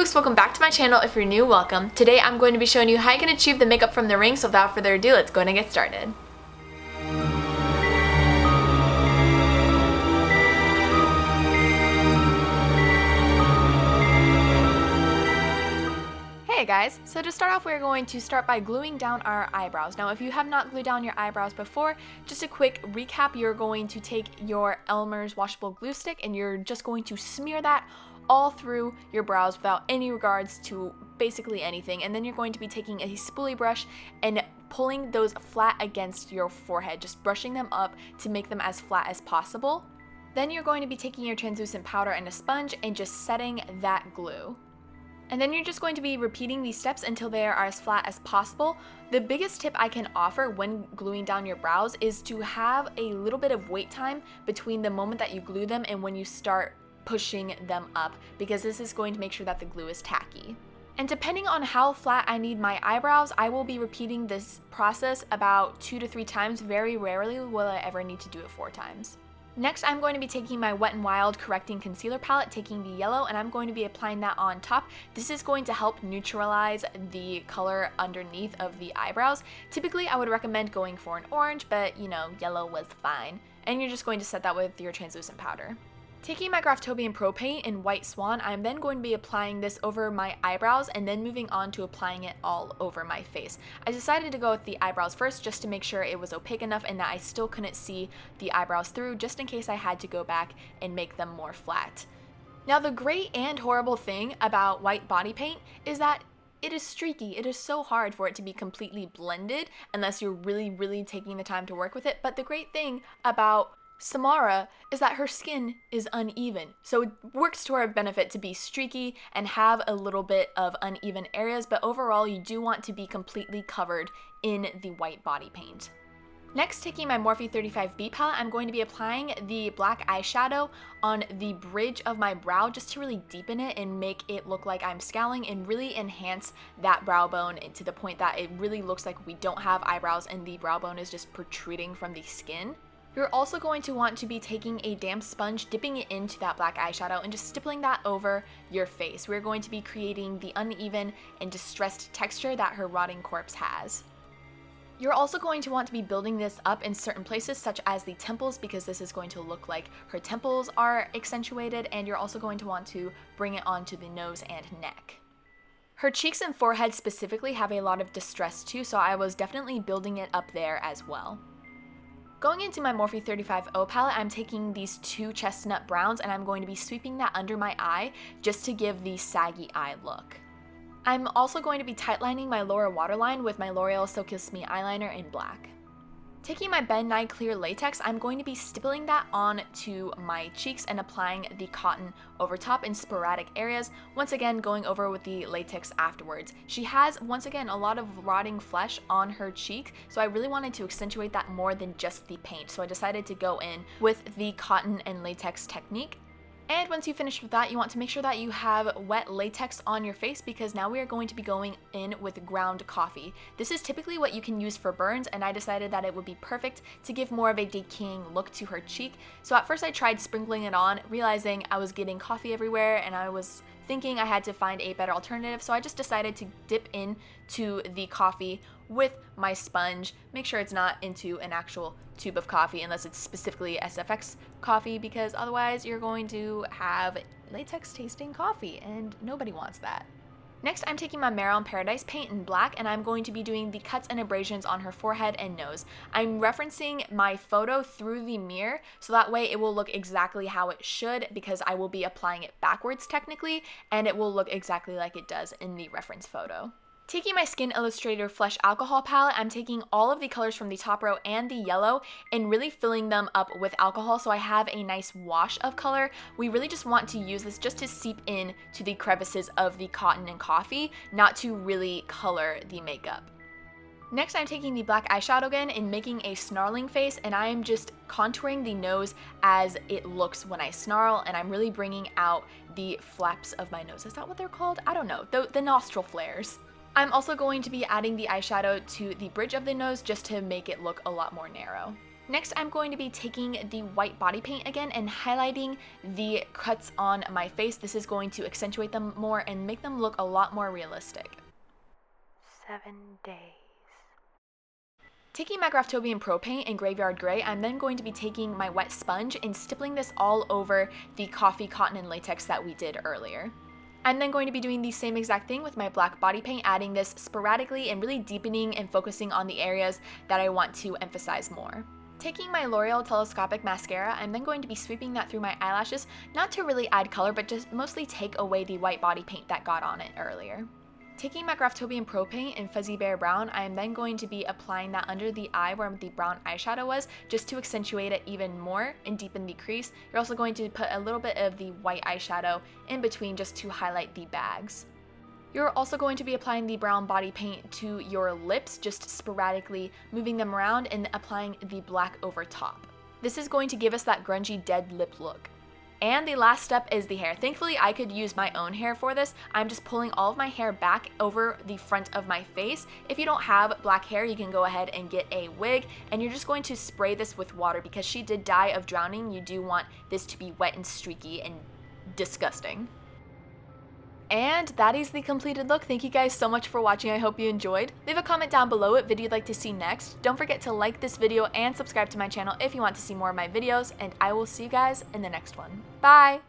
folks, welcome back to my channel. If you're new, welcome. Today I'm going to be showing you how you can achieve the makeup from the ring, so without further ado, let's go ahead and get started. Hey guys, so to start off we're going to start by gluing down our eyebrows. Now if you have not glued down your eyebrows before, just a quick recap, you're going to take your Elmer's washable glue stick and you're just going to smear that all through your brows without any regards to basically anything, and then you're going to be taking a spoolie brush and pulling those flat against your forehead, just brushing them up to make them as flat as possible. Then you're going to be taking your translucent powder and a sponge and just setting that glue. And then you're just going to be repeating these steps until they are as flat as possible. The biggest tip I can offer when gluing down your brows is to have a little bit of wait time between the moment that you glue them and when you start pushing them up, because this is going to make sure that the glue is tacky. And depending on how flat I need my eyebrows, I will be repeating this process about 2 to 3 times. Very rarely will I ever need to do it 4 times. Next, I'm going to be taking my Wet n Wild Correcting Concealer Palette, taking the yellow, and I'm going to be applying that on top. This is going to help neutralize the color underneath of the eyebrows. Typically, I would recommend going for an orange, but you know, yellow was fine. And you're just going to set that with your translucent powder. Taking my Graftobian Pro Paint in White Swan, I'm then going to be applying this over my eyebrows and then moving on to applying it all over my face. I decided to go with the eyebrows first just to make sure it was opaque enough and that I still couldn't see the eyebrows through, just in case I had to go back and make them more flat. Now the great and horrible thing about white body paint is that it is streaky. It is so hard for it to be completely blended unless you're really taking the time to work with it. But the great thing about Samara is that her skin is uneven, so it works to our benefit to be streaky and have a little bit of uneven areas, but overall you do want to be completely covered in the white body paint. Next, taking my Morphe 35B palette, I'm going to be applying the black eyeshadow on the bridge of my brow just to really deepen it and make it look like I'm scowling and really enhance that brow bone to the point that it really looks like we don't have eyebrows and the brow bone is just protruding from the skin. You're also going to want to be taking a damp sponge, dipping it into that black eyeshadow and just stippling that over your face. We're going to be creating the uneven and distressed texture that her rotting corpse has. You're also going to want to be building this up in certain places, such as the temples, because this is going to look like her temples are accentuated, and you're also going to want to bring it onto the nose and neck. Her cheeks and forehead specifically have a lot of distress too, so I was definitely building it up there as well. Going into my Morphe 35O palette, I'm taking these 2 chestnut browns and I'm going to be sweeping that under my eye just to give the saggy eye look. I'm also going to be tightlining my lower waterline with my L'Oreal So Kiss Me eyeliner in black. Taking my Ben Nye Clear Latex, I'm going to be stippling that onto my cheeks and applying the cotton over top in sporadic areas, once again going over with the latex afterwards. She has, once again, a lot of rotting flesh on her cheek, so I really wanted to accentuate that more than just the paint, so I decided to go in with the cotton and latex technique. And once you finish with that, you want to make sure that you have wet latex on your face, because now we are going to be going in with ground coffee. This is typically what you can use for burns, and I decided that it would be perfect to give more of a decaying look to her cheek. So at first I tried sprinkling it on, realizing I was getting coffee everywhere and I was thinking I had to find a better alternative, so I just decided to dip into the coffee with my sponge. Make sure it's not into an actual tube of coffee unless it's specifically SFX coffee, because otherwise you're going to have latex tasting coffee and nobody wants that. Next, I'm taking my Marilyn Paradise paint in black and I'm going to be doing the cuts and abrasions on her forehead and nose. I'm referencing my photo through the mirror so that way it will look exactly how it should, because I will be applying it backwards technically and it will look exactly like it does in the reference photo. Taking my Skin Illustrator Flesh Alcohol palette, I'm taking all of the colors from the top row and the yellow and really filling them up with alcohol so I have a nice wash of color. We really just want to use this just to seep in to the crevices of the cotton and coffee, not to really color the makeup. Next, I'm taking the black eyeshadow again and making a snarling face, and I am just contouring the nose as it looks when I snarl, and I'm really bringing out the flaps of my nose. Is that what they're called? I don't know. The nostril flares. I'm also going to be adding the eyeshadow to the bridge of the nose just to make it look a lot more narrow. Next, I'm going to be taking the white body paint again and highlighting the cuts on my face. This is going to accentuate them more and make them look a lot more realistic. 7 days. Taking my Graftobian Pro Paint in Graveyard Gray, I'm then going to be taking my wet sponge and stippling this all over the coffee, cotton, and latex that we did earlier. I'm then going to be doing the same exact thing with my black body paint, adding this sporadically and really deepening and focusing on the areas that I want to emphasize more. Taking my L'Oreal Telescopic Mascara, I'm then going to be sweeping that through my eyelashes, not to really add color, but just mostly take away the white body paint that got on it earlier. Taking my Graftobian Pro Paint in Fuzzy Bear Brown, I am then going to be applying that under the eye where the brown eyeshadow was, just to accentuate it even more and deepen the crease. You're also going to put a little bit of the white eyeshadow in between just to highlight the bags. You're also going to be applying the brown body paint to your lips, just sporadically moving them around and applying the black over top. This is going to give us that grungy dead lip look. And the last step is the hair. Thankfully, I could use my own hair for this. I'm just pulling all of my hair back over the front of my face. If you don't have black hair, you can go ahead and get a wig, and you're just going to spray this with water because she did die of drowning. You do want this to be wet and streaky and disgusting. And that is the completed look. Thank you guys so much for watching. I hope you enjoyed. Leave a comment down below what video you'd like to see next. Don't forget to like this video and subscribe to my channel if you want to see more of my videos, and I will see you guys in the next one. Bye!